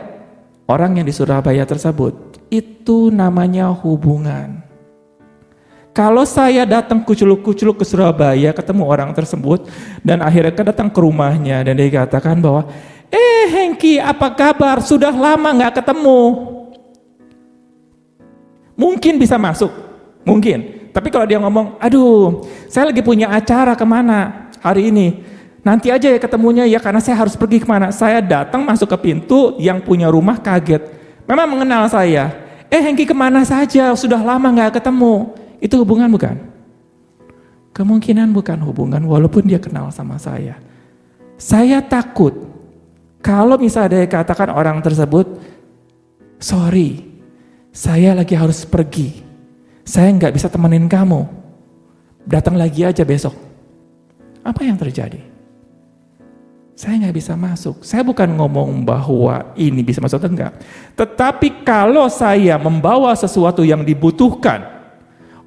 orang yang di Surabaya tersebut. Itu namanya hubungan. Kalau saya datang kuculuk-kuculuk ke Surabaya, ketemu orang tersebut, dan akhirnya datang ke rumahnya, dan dia katakan bahwa, Hengki, apa kabar? Sudah lama gak ketemu. Mungkin bisa masuk, mungkin. Tapi kalau dia ngomong, aduh, saya lagi punya acara kemana hari ini. Nanti aja ya ketemunya ya, karena saya harus pergi kemana. Saya datang masuk ke pintu, yang punya rumah kaget. Memang mengenal saya. Hengki kemana saja? Sudah lama gak ketemu. Itu hubungan bukan? Kemungkinan bukan hubungan, walaupun dia kenal sama saya. Saya takut. Kalau misalnya dia katakan orang tersebut, sorry, saya lagi harus pergi. Saya nggak bisa temenin kamu. Datang lagi aja besok. Apa yang terjadi? Saya nggak bisa masuk. Saya bukan ngomong bahwa ini bisa masuk atau enggak. Tetapi kalau saya membawa sesuatu yang dibutuhkan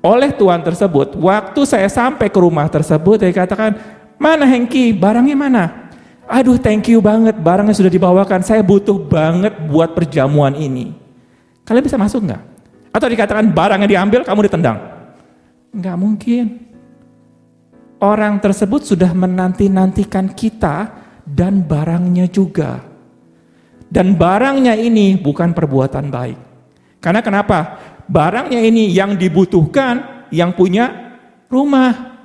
oleh Tuhan tersebut, waktu saya sampai ke rumah tersebut, dia katakan, mana Hengki, barangnya mana? Aduh, thank you banget, barangnya sudah dibawakan, saya butuh banget buat perjamuan ini. Kalian bisa masuk nggak? Atau dikatakan barangnya diambil, kamu ditendang? Nggak mungkin. Orang tersebut sudah menanti-nantikan kita dan barangnya juga. Dan barangnya ini bukan perbuatan baik. Karena kenapa? Barangnya ini yang dibutuhkan, yang punya rumah.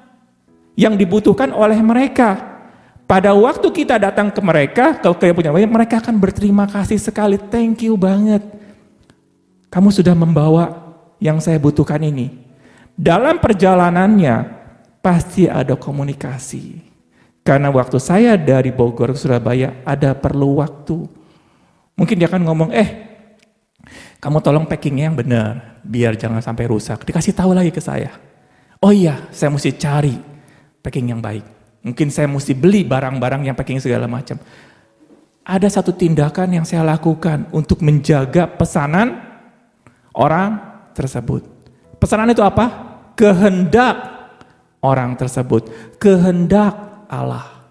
Yang dibutuhkan oleh mereka. Pada waktu kita datang ke mereka, kalau kalian punya banyak, mereka akan berterima kasih sekali. Thank you banget. Kamu sudah membawa yang saya butuhkan ini. Dalam perjalanannya, pasti ada komunikasi. Karena waktu saya dari Bogor ke Surabaya, ada perlu waktu. Mungkin dia akan ngomong, kamu tolong packingnya yang benar, biar jangan sampai rusak. Dikasih tahu lagi ke saya. Oh iya, saya mesti cari packing yang baik. Mungkin saya mesti beli barang-barang yang packing segala macam. Ada satu tindakan yang saya lakukan untuk menjaga pesanan orang tersebut. Pesanan itu apa? Kehendak orang tersebut. Kehendak Allah.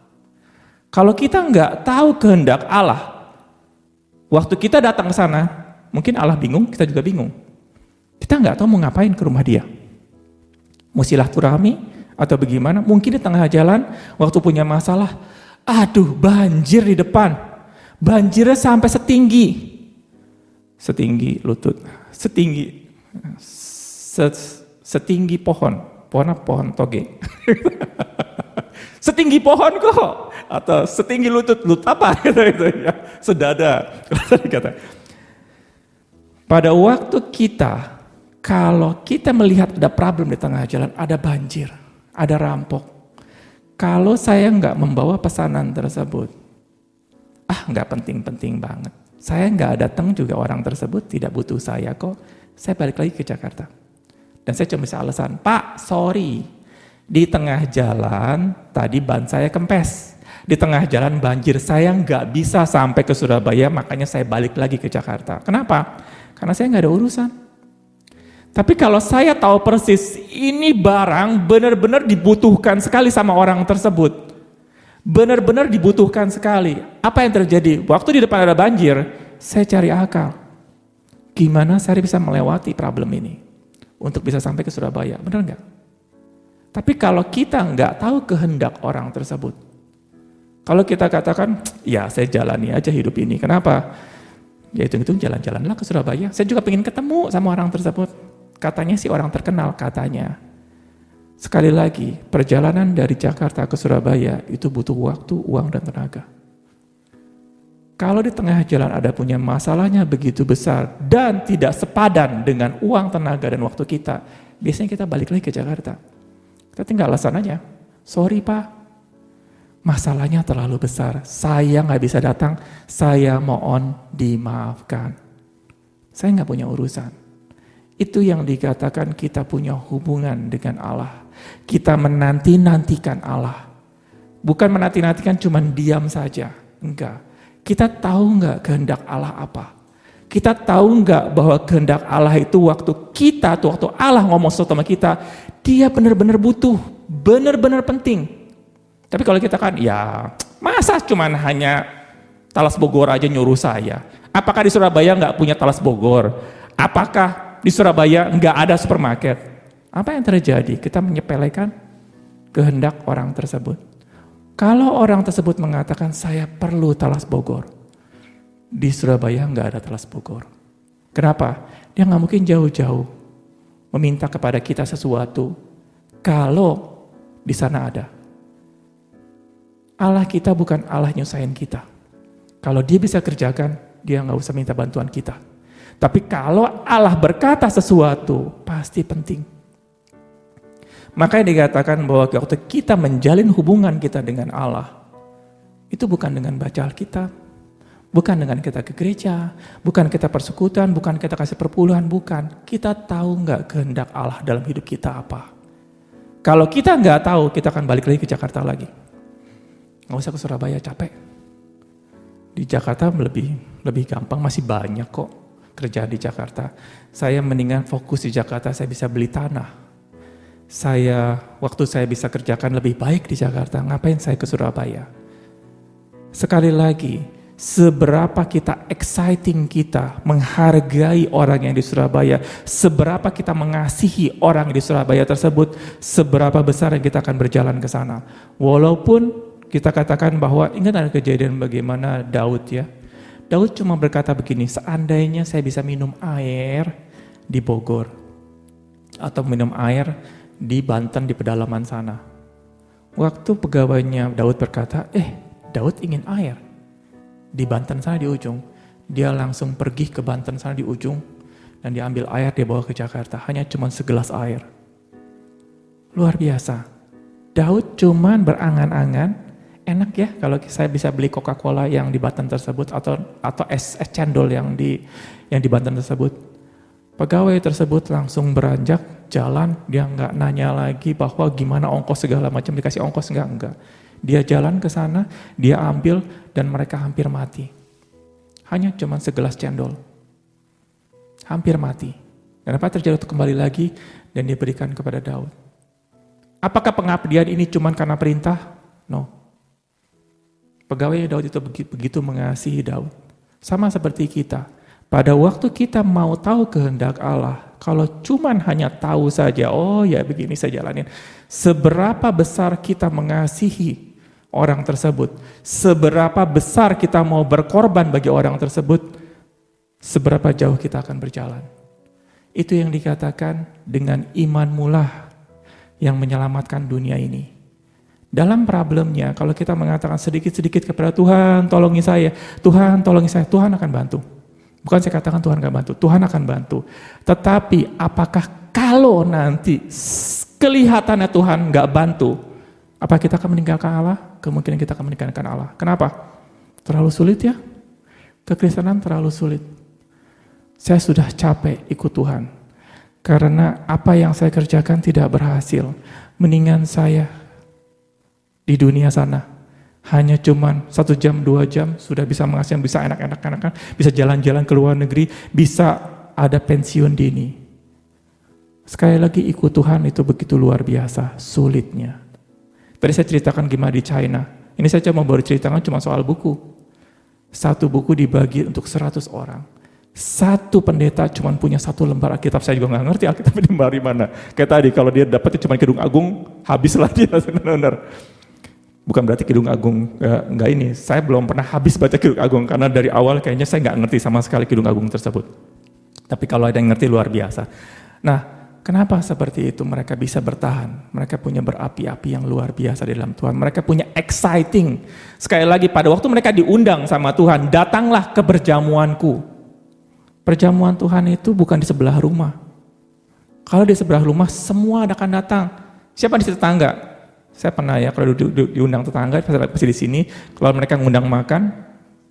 Kalau kita nggak tahu kehendak Allah, waktu kita datang ke sana, mungkin Allah bingung, kita juga bingung. Kita nggak tahu mau ngapain ke rumah dia. Mau silaturahmi atau bagaimana? Mungkin di tengah jalan, waktu punya masalah, aduh banjir di depan. Banjirnya sampai setinggi lutut, setinggi pohon. Pohon apa? Pohon toge. Setinggi pohon kok, atau setinggi lutut apa gitu ya, sedada. Pada waktu kita, kalau kita melihat ada problem di tengah jalan, ada banjir, ada rampok. Kalau saya nggak membawa pesanan tersebut, nggak penting-penting banget. Saya nggak datang juga, orang tersebut tidak butuh saya kok. Saya balik lagi ke Jakarta. Dan saya cuma bisa alasan, Pak, sorry, di tengah jalan tadi ban saya kempes. Di tengah jalan banjir, saya nggak bisa sampai ke Surabaya, makanya saya balik lagi ke Jakarta. Kenapa? Karena saya nggak ada urusan. Tapi kalau saya tahu persis ini barang benar-benar dibutuhkan sekali sama orang tersebut, benar-benar dibutuhkan sekali. Apa yang terjadi? Waktu di depan ada banjir, saya cari akal. Gimana saya bisa melewati problem ini untuk bisa sampai ke Surabaya? Benar nggak? Tapi kalau kita nggak tahu kehendak orang tersebut, kalau kita katakan, ya saya jalani aja hidup ini. Kenapa? Ya itu jalan-jalanlah ke Surabaya. Saya juga pengen ketemu sama orang tersebut. Katanya sih orang terkenal, katanya. Sekali lagi, perjalanan dari Jakarta ke Surabaya itu butuh waktu, uang, dan tenaga. Kalau di tengah jalan ada punya masalahnya begitu besar dan tidak sepadan dengan uang, tenaga, dan waktu kita, biasanya kita balik lagi ke Jakarta. Kita tinggal alasan aja, sorry Pak, masalahnya terlalu besar, saya nggak bisa datang, saya mohon dimaafkan. Saya nggak punya urusan. Itu yang dikatakan kita punya hubungan dengan Allah. Kita menanti-nantikan Allah. Bukan menanti-nantikan cuman diam saja, enggak. Kita tahu nggak kehendak Allah apa? Kita tahu nggak bahwa kehendak Allah itu waktu Allah ngomong sesuatu sama kita, dia benar-benar butuh, benar-benar penting. Tapi kalau kita kan, ya masa cuman hanya Talas Bogor aja nyuruh saya? Apakah di Surabaya nggak punya Talas Bogor? Apakah di Surabaya nggak ada supermarket? Apa yang terjadi? Kita menyepelekan kehendak orang tersebut. Kalau orang tersebut mengatakan saya perlu Talas Bogor, di Surabaya nggak ada Talas Bogor. Kenapa? Dia nggak mungkin jauh-jauh meminta kepada kita sesuatu kalau di sana ada. Allah kita bukan Allah nyusahin kita. Kalau dia bisa kerjakan, dia nggak usah minta bantuan kita. Tapi kalau Allah berkata sesuatu, pasti penting. Makanya dikatakan bahwa waktu kita menjalin hubungan kita dengan Allah, itu bukan dengan baca Alkitab, bukan dengan kita ke gereja, bukan kita persekutuan, bukan kita kasih perpuluhan, bukan. Kita tahu nggak kehendak Allah dalam hidup kita apa? Kalau kita nggak tahu, kita akan balik lagi ke Jakarta lagi. Nggak usah ke Surabaya, capek. Di Jakarta lebih gampang, masih banyak kok kerja di Jakarta. Saya mendingan fokus di Jakarta, saya bisa beli tanah. Waktu saya bisa kerjakan lebih baik di Jakarta, ngapain saya ke Surabaya? Sekali lagi, seberapa kita exciting kita menghargai orang yang di Surabaya, seberapa kita mengasihi orang di Surabaya tersebut, seberapa besar yang kita akan berjalan ke sana. Walaupun kita katakan bahwa, ingat ada kejadian bagaimana Daud ya. Daud cuma berkata begini, seandainya saya bisa minum air di Bogor, atau minum air di Banten di pedalaman sana. Waktu pegawainya Daud berkata, Daud ingin air di Banten sana di ujung. Dia langsung pergi ke Banten sana di ujung dan dia ambil air, dia bawa ke Jakarta. Hanya cuma segelas air. Luar biasa. Daud cuman berangan-angan, enak ya kalau saya bisa beli Coca-Cola yang di Banten tersebut atau es cendol yang di Banten tersebut. Pegawai tersebut langsung beranjak jalan, dia nggak nanya lagi bahwa gimana ongkos segala macam, dikasih ongkos enggak. Dia jalan ke sana, dia ambil dan mereka hampir mati. Hanya cuma segelas cendol. Hampir mati. Dan apa terjadi? Kembali lagi dan diberikan kepada Daud. Apakah pengabdian ini cuma karena perintah? No. Pegawai Daud itu begitu mengasihi Daud. Sama seperti kita. Pada waktu kita mau tahu kehendak Allah, kalau cuman hanya tahu saja, oh ya begini saya jalanin. Seberapa besar kita mengasihi orang tersebut, seberapa besar kita mau berkorban bagi orang tersebut, seberapa jauh kita akan berjalan. Itu yang dikatakan dengan iman mulah yang menyelamatkan dunia ini. Dalam problemnya, kalau kita mengatakan sedikit-sedikit kepada Tuhan, tolongi saya, Tuhan tolongi saya, Tuhan akan bantu. Bukan saya katakan Tuhan gak bantu, Tuhan akan bantu. Tetapi apakah kalau nanti kelihatannya Tuhan gak bantu, apa kita akan meninggalkan Allah? Kemungkinan kita akan meninggalkan Allah. Kenapa? Terlalu sulit ya? Kekristenan terlalu sulit. Saya sudah capek ikut Tuhan. Karena apa yang saya kerjakan tidak berhasil. Mendingan saya di dunia sana. Hanya cuman 1 jam, 2 jam sudah bisa menghasilkan, bisa enak-enakan, bisa jalan-jalan ke luar negeri, bisa ada pensiun dini. Sekali lagi ikut Tuhan itu begitu luar biasa, sulitnya. Tadi saya ceritakan gimana di China. Ini saya cuma baru ceritakan cuma soal buku. 1 buku dibagi untuk 100 orang. 1 pendeta cuma punya 1 lembar Alkitab, saya juga nggak ngerti Alkitab di lembar mana. Kayak tadi kalau dia dapatnya cuma Kidung Agung, habislah dia benar-benar. Bukan berarti Kidung Agung enggak ini. Saya belum pernah habis baca Kidung Agung karena dari awal kayaknya saya nggak ngerti sama sekali Kidung Agung tersebut. Tapi kalau ada yang ngerti luar biasa. Nah, Kenapa seperti itu mereka bisa bertahan? Mereka punya berapi-api yang luar biasa di dalam Tuhan. Mereka punya exciting. Sekali lagi, pada waktu mereka diundang sama Tuhan, datanglah ke perjamuanku. Perjamuan Tuhan itu bukan di sebelah rumah. Kalau di sebelah rumah, semua akan datang. Siapa di tetangga? Saya pernah ya, kalau diundang tetangga, pasti di sini. Kalau mereka ngundang makan,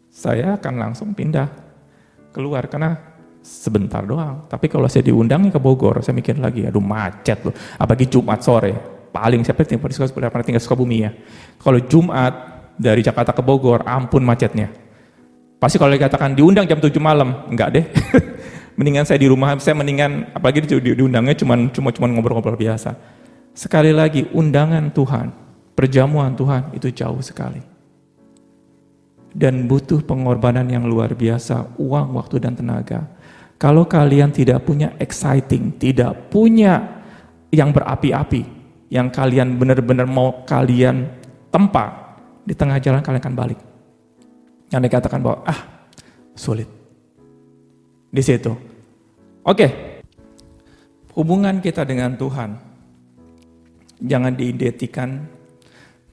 saya akan langsung pindah keluar, karena sebentar doang. Tapi kalau saya diundangnya ke Bogor, saya mikir lagi, aduh macet loh. Apalagi Jumat sore, paling siapa yang pernah tinggal Sukabumi ya. Kalau Jumat dari Jakarta ke Bogor, ampun macetnya. Pasti kalau dikatakan diundang jam 7 malam, enggak deh. Mendingan saya di rumah, saya mendingan, apalagi diundangnya cuma ngobrol-ngobrol biasa. Sekali lagi, undangan Tuhan, perjamuan Tuhan itu jauh sekali. Dan butuh pengorbanan yang luar biasa, uang, waktu, dan tenaga. Kalau kalian tidak punya exciting, tidak punya yang berapi-api, yang kalian benar-benar mau kalian tempa, di tengah jalan kalian akan balik. Yang dikatakan bahwa, sulit. Di situ. Oke. Hubungan kita dengan Tuhan, jangan diidentikan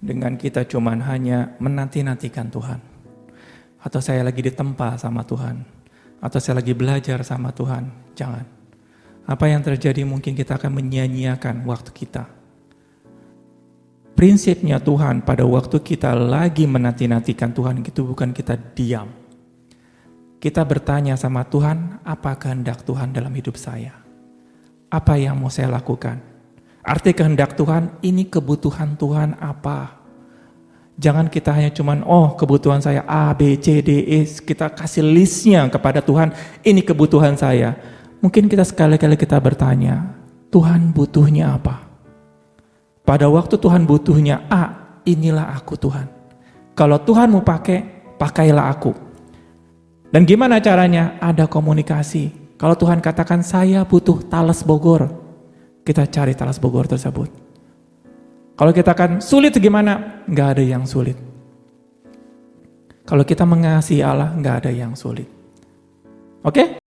dengan kita cuman hanya menanti-nantikan Tuhan. Atau saya lagi ditempa sama Tuhan. Atau saya lagi belajar sama Tuhan. Jangan. Apa yang terjadi mungkin kita akan menyia-nyiakan waktu kita. Prinsipnya Tuhan pada waktu kita lagi menanti-nantikan Tuhan itu bukan kita diam. Kita bertanya sama Tuhan, apa kehendak Tuhan dalam hidup saya? Apa yang mau saya lakukan? Arti kehendak Tuhan, ini kebutuhan Tuhan apa? Jangan kita hanya cuman, kebutuhan saya A, B, C, D, E. Kita kasih listnya kepada Tuhan, ini kebutuhan saya. Mungkin kita sekali-kali kita bertanya, Tuhan butuhnya apa? Pada waktu Tuhan butuhnya A, inilah aku Tuhan. Kalau Tuhan mau pakai, pakailah aku. Dan gimana caranya? Ada komunikasi. Kalau Tuhan katakan, saya butuh talas Bogor, kita cari talas Bogor tersebut. Kalau kita akan sulit gimana? Nggak ada yang sulit. Kalau kita mengasihi Allah, nggak ada yang sulit. Oke?